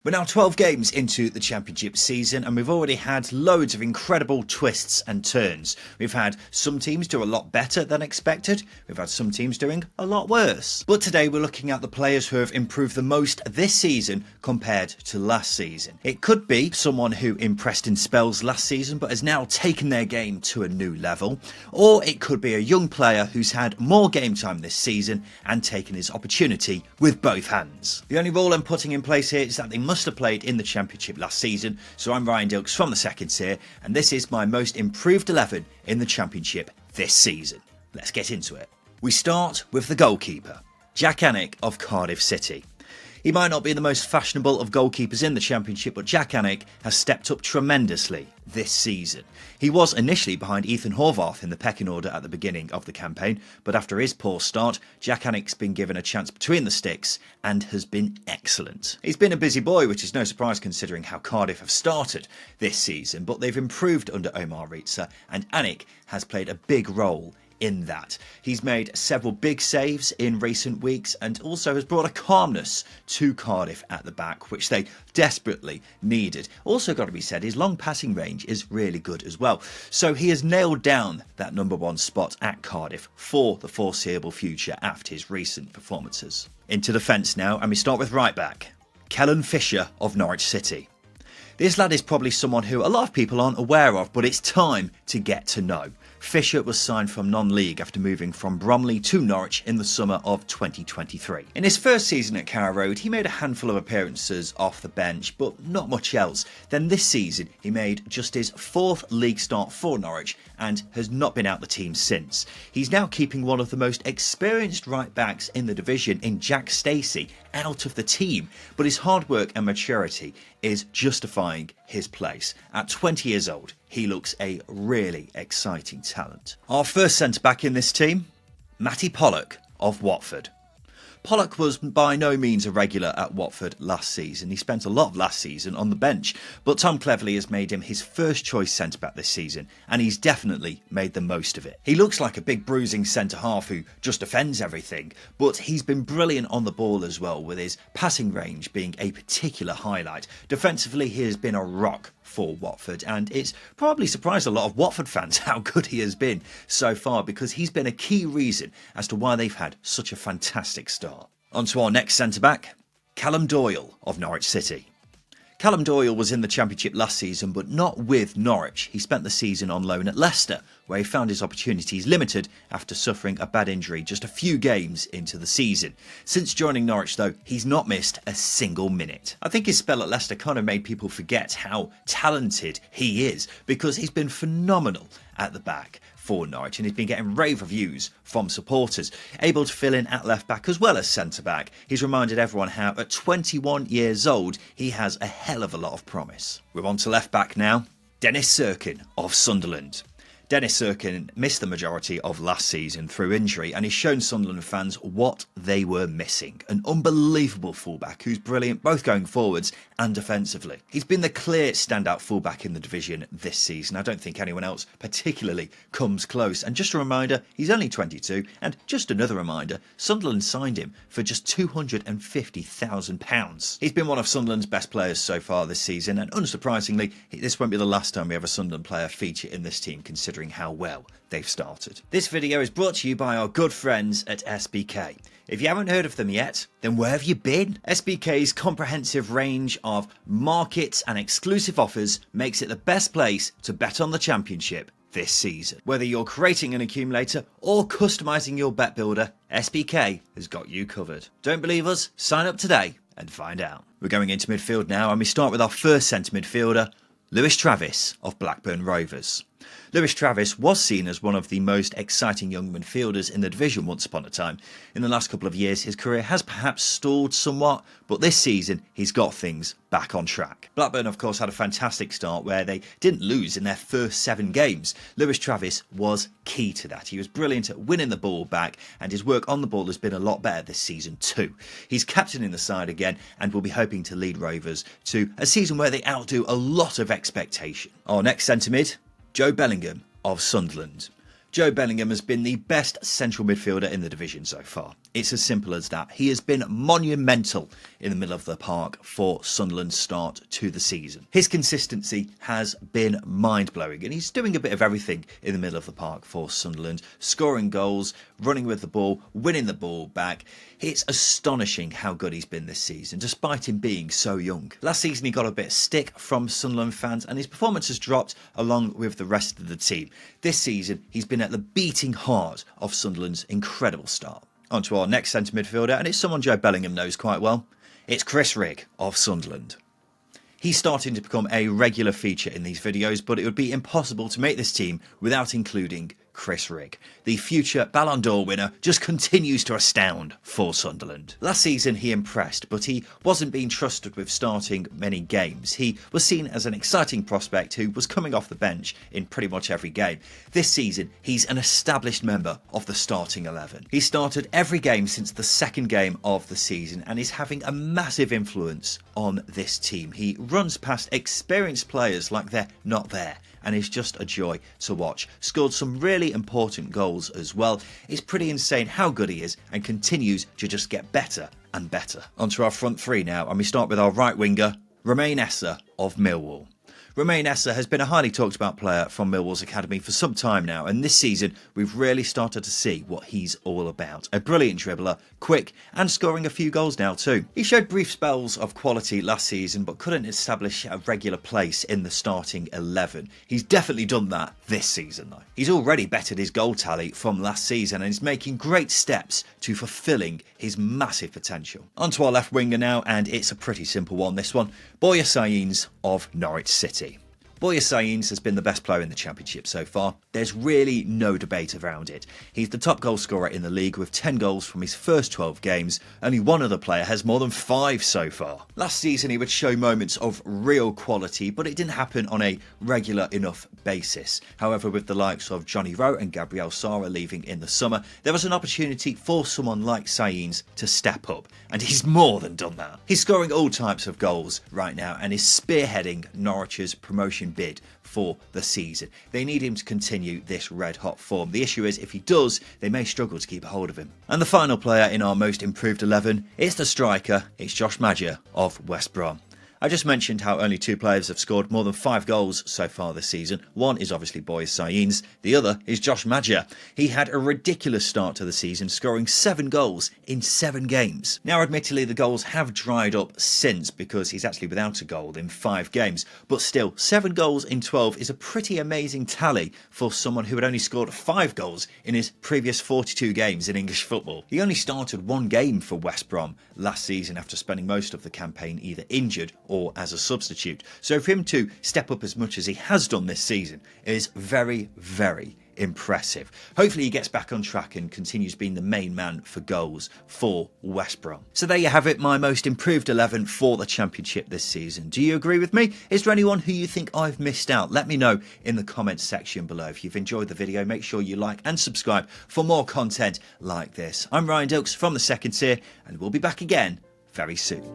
We're now 12 games into the Championship season and we've already had loads of incredible twists and turns. We've had some teams do a lot better than expected, we've had some teams doing a lot worse. But today we're looking at the players who have improved the most this season compared to last season. It could be someone who impressed in spells last season but has now taken their game to a new level, or it could be a young player who's had more game time this season and taken his opportunity with both hands. The only rule I'm putting in place here is that they must have played in the Championship last season, so I'm Ryan Dilks from the second tier, and this is my most improved 11 in the Championship this season. Let's get into it. We start with the goalkeeper, Jack Anick of Cardiff City. He might not be the most fashionable of goalkeepers in the Championship, but Jack Anick has stepped up tremendously this season. He was initially behind Ethan Horvath in the pecking order at the beginning of the campaign, but after his poor start, Jack Anick's been given a chance between the sticks and has been excellent. He's been a busy boy, which is no surprise considering how Cardiff have started this season, but they've improved under Omar Ritza, and Anick has played a big role in that. He's made several big saves in recent weeks and also has brought a calmness to Cardiff at the back, which they desperately needed. Also got to be said, his long passing range is really good as well. So he has nailed down that number one spot at Cardiff for the foreseeable future after his recent performances. Into defence now, and we start with right back, Kellen Fisher of Norwich City. This lad is probably someone who a lot of people aren't aware of, but it's time to get to know. Fisher was signed from non-league after moving from Bromley to Norwich in the summer of 2023. In his first season at Carrow Road, he made a handful of appearances off the bench, but not much else. Then this season, he made just his fourth league start for Norwich and has not been out the team since. He's now keeping one of the most experienced right-backs in the division in Jack Stacey out of the team, but his hard work and maturity is justifying his place. At 20 years old, he looks a really exciting talent. Our first centre-back in this team, Matty Pollock of Watford. Pollock was by no means a regular at Watford last season. He spent a lot of last season on the bench, but Tom Cleverley has made him his first choice centre-back this season, and he's definitely made the most of it. He looks like a big bruising centre-half who just defends everything, but he's been brilliant on the ball as well, with his passing range being a particular highlight. Defensively, he has been a rock for Watford, and it's probably surprised a lot of Watford fans how good he has been so far, because he's been a key reason as to why they've had such a fantastic start. On to our next centre-back, Callum Doyle of Norwich City. Callum Doyle was in the Championship last season, but not with Norwich. He spent the season on loan at Leicester, where he found his opportunities limited after suffering a bad injury just a few games into the season. Since joining Norwich, though, he's not missed a single minute. I think his spell at Leicester kind of made people forget how talented he is, because he's been phenomenal at the back for Norwich, and he's been getting rave reviews from supporters. Able to fill in at left back as well as centre back, he's reminded everyone how at 21 years old he has a hell of a lot of promise. We're on to left back now, Dennis Sirkin of Sunderland. Dennis Sirkin missed the majority of last season through injury, and he's shown Sunderland fans what they were missing. An unbelievable fullback who's brilliant both going forwards and defensively. He's been the clear standout fullback in the division this season. I don't think anyone else particularly comes close. And just a reminder, he's only 22, and just another reminder, Sunderland signed him for just £250,000. He's been one of Sunderland's best players so far this season, and unsurprisingly, this won't be the last time we have a Sunderland player feature in this team, considering how well they've started. This video is brought to you by our good friends at SBK. If you haven't heard of them yet, then where have you been? SBK's comprehensive range of markets and exclusive offers makes it the best place to bet on the Championship this season. Whether you're creating an accumulator or customising your bet builder, SBK has got you covered. Don't believe us? Sign up today and find out. We're going into midfield now, and we start with our first centre midfielder, Lewis Travis of Blackburn Rovers. Lewis Travis was seen as one of the most exciting young midfielders in the division once upon a time. In the last couple of years, his career has perhaps stalled somewhat, but this season he's got things back on track. Blackburn, of course, had a fantastic start where they didn't lose in their first 7 games. Lewis Travis was key to that. He was brilliant at winning the ball back, and his work on the ball has been a lot better this season too. He's captaining the side again and will be hoping to lead Rovers to a season where they outdo a lot of expectation. Our next centre mid, Joe Bellingham of Sunderland. Joe Bellingham has been the best central midfielder in the division so far. It's as simple as that. He has been monumental in the middle of the park for Sunderland's start to the season. His consistency has been mind-blowing, and he's doing a bit of everything in the middle of the park for Sunderland, scoring goals, running with the ball, winning the ball back. It's astonishing how good he's been this season, despite him being so young. Last season he got a bit of stick from Sunderland fans, and his performance has dropped along with the rest of the team. This season he's been at the beating heart of Sunderland's incredible start. On to our next centre midfielder, and it's someone Joe Bellingham knows quite well. It's Chris Rigg of Sunderland. He's starting to become a regular feature in these videos, but it would be impossible to make this team without including Chris Rigg. The future Ballon d'Or winner just continues to astound for Sunderland. Last season he impressed, but he wasn't being trusted with starting many games. He was seen as an exciting prospect who was coming off the bench in pretty much every game. This season he's an established member of the starting 11. He started every game since the second game of the season and is having a massive influence on this team. He runs past experienced players like they're not there, and is just a joy to watch. Scored some really important goals as well. It's pretty insane how good he is and continues to just get better and better. Onto our front three now, and we start with our right winger, Romain Esse of Millwall. Romain Esse has been a highly talked about player from Millwall's academy for some time now, and this season we've really started to see what he's all about. A brilliant dribbler, quick, and scoring a few goals now too. He showed brief spells of quality last season but couldn't establish a regular place in the starting 11. He's definitely done that this season though. He's already bettered his goal tally from last season and is making great steps to fulfilling his massive potential. Onto our left winger now, and it's a pretty simple one, this one. Borja Sainz of Norwich City. Borja Sainz has been the best player in the Championship so far. There's really no debate around it. He's the top goal scorer in the league with 10 goals from his first 12 games. Only one other player has more than 5 so far. Last season he would show moments of real quality, but it didn't happen on a regular enough basis. However, with the likes of Johnny Rowe and Gabriel Sara leaving in the summer, there was an opportunity for someone like Sainz to step up, and he's more than done that. He's scoring all types of goals right now and is spearheading Norwich's promotion bid for the season. They need him to continue this red hot form. The issue is, if he does, they may struggle to keep a hold of him. And the final player in our most improved 11 is the striker. It's Josh Maja of West Brom. I just mentioned how only 2 players have scored more than 5 goals so far this season. One is obviously Borja Sainz, the other is Josh Maja. He had a ridiculous start to the season, scoring 7 goals in 7 games. Now admittedly the goals have dried up since because he's actually without a goal in 5 games, but still 7 goals in 12 is a pretty amazing tally for someone who had only scored 5 goals in his previous 42 games in English football. He only started 1 game for West Brom last season after spending most of the campaign either injured or as a substitute. So for him to step up as much as he has done this season is very, very impressive. Hopefully he gets back on track and continues being the main man for goals for West Brom. So there you have it, my most improved 11 for the Championship this season. Do you agree with me? Is there anyone who you think I've missed out? Let me know in the comments section below. If you've enjoyed the video, make sure you like and subscribe for more content like this. I'm Dilks from the second tier, and we'll be back again very soon.